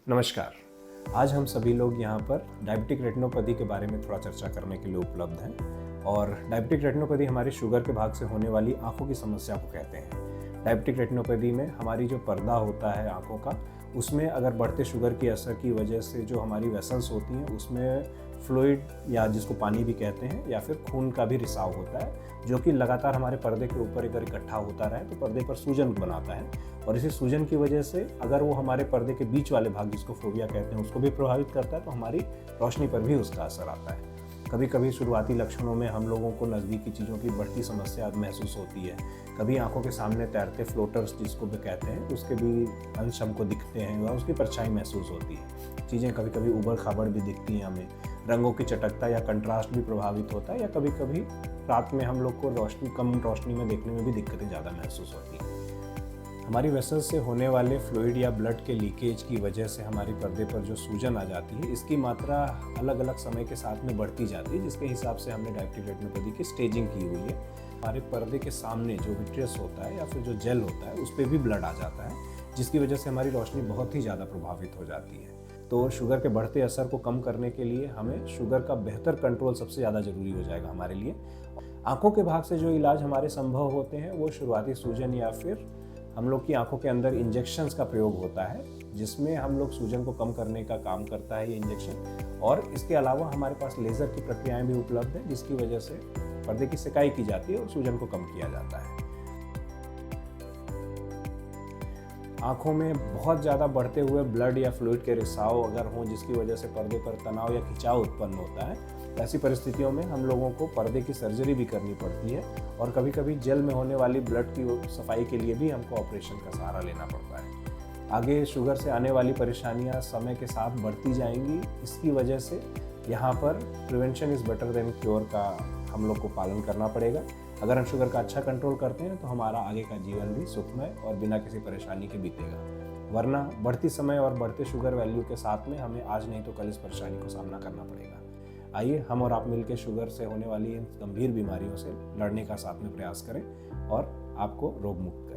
नमस्कार। आज हम सभी लोग यहाँ पर डायबिटिक रेटिनोपैथी के बारे में थोड़ा चर्चा करने के लिए उपलब्ध हैं। और डायबिटिक रेटिनोपैथी हमारी शुगर के भाग से होने वाली आँखों की समस्या को कहते हैं। डायबिटिक रेटिनोपैथी में हमारी जो पर्दा होता है आँखों का, उसमें अगर बढ़ते शुगर की असर की वजह से जो हमारी वेसल्स होती हैं उसमें फ्लूइड या जिसको पानी भी कहते हैं या फिर खून का भी रिसाव होता है, जो कि लगातार हमारे पर्दे के ऊपर अगर इकट्ठा होता रहे तो पर्दे पर सूजन बनाता है। और इसी सूजन की वजह से अगर वो हमारे पर्दे के बीच वाले भाग जिसको फोविया कहते हैं उसको भी प्रभावित करता है तो हमारी रोशनी पर भी उसका असर आता है। कभी कभी शुरुआती लक्षणों में हम लोगों को नज़दीकी चीज़ों की बढ़ती समस्या महसूस होती है। कभी आंखों के सामने तैरते फ्लोटर्स जिसको भी कहते हैं उसके भी अंश हमको दिखते हैं और उसकी परछाई महसूस होती है। चीज़ें कभी कभी उबड़ खाबड़ भी दिखती हैं हमें। रंगों की चटकता या कंट्रास्ट भी प्रभावित होता है, या कभी कभी रात में हम लोग को कम रोशनी में देखने में भी दिक्कतें ज़्यादा महसूस होती हैं। हमारी वेसल से होने वाले फ्लूइड या ब्लड के लीकेज की वजह से हमारी पर्दे पर जो सूजन आ जाती है, इसकी मात्रा अलग अलग समय के साथ में बढ़ती जाती है, जिसके हिसाब से हमने डायबिटिक रेटिनोपैथी की स्टेजिंग की हुई है। हमारे पर्दे के सामने जो विट्रियस होता है या फिर जो जेल होता है उस पर भी ब्लड आ जाता है, जिसकी वजह से हमारी रोशनी बहुत ही ज़्यादा प्रभावित हो जाती है। तो शुगर के बढ़ते असर को कम करने के लिए हमें शुगर का बेहतर कंट्रोल सबसे ज़्यादा ज़रूरी हो जाएगा हमारे लिए। आँखों के भाग से जो इलाज हमारे संभव होते हैं वो शुरुआती सूजन या फिर हम लोग की आंखों के अंदर इंजेक्शंस का प्रयोग होता है, जिसमें हम लोग सूजन को कम करने का काम करता है ये इंजेक्शन। और इसके अलावा हमारे पास लेज़र की प्रक्रियाएं भी उपलब्ध हैं, जिसकी वजह से पर्दे की सिकाई की जाती है और सूजन को कम किया जाता है। आंखों में बहुत ज़्यादा बढ़ते हुए ब्लड या फ्लूइड के रिसाव अगर हों, जिसकी वजह से पर्दे पर तनाव या खिंचाव उत्पन्न होता है, ऐसी परिस्थितियों में हम लोगों को पर्दे की सर्जरी भी करनी पड़ती है। और कभी कभी जेल में होने वाली ब्लड की सफाई के लिए भी हमको ऑपरेशन का सहारा लेना पड़ता है। आगे शुगर से आने वाली परेशानियां समय के साथ बढ़ती जाएंगी। इसकी वजह से यहाँ पर prevention is better than cure का हम लोग को पालन करना पड़ेगा। अगर हम शुगर का अच्छा कंट्रोल करते हैं तो हमारा आगे का जीवन भी सुखमय और बिना किसी परेशानी के बीतेगा। वरना बढ़ती समय और बढ़ते शुगर वैल्यू के साथ में हमें आज नहीं तो कल इस परेशानी को सामना करना पड़ेगा। आइए हम और आप मिलकर शुगर से होने वाली इन गंभीर बीमारियों से लड़ने का साथ में प्रयास करें और आपको रोग मुक्त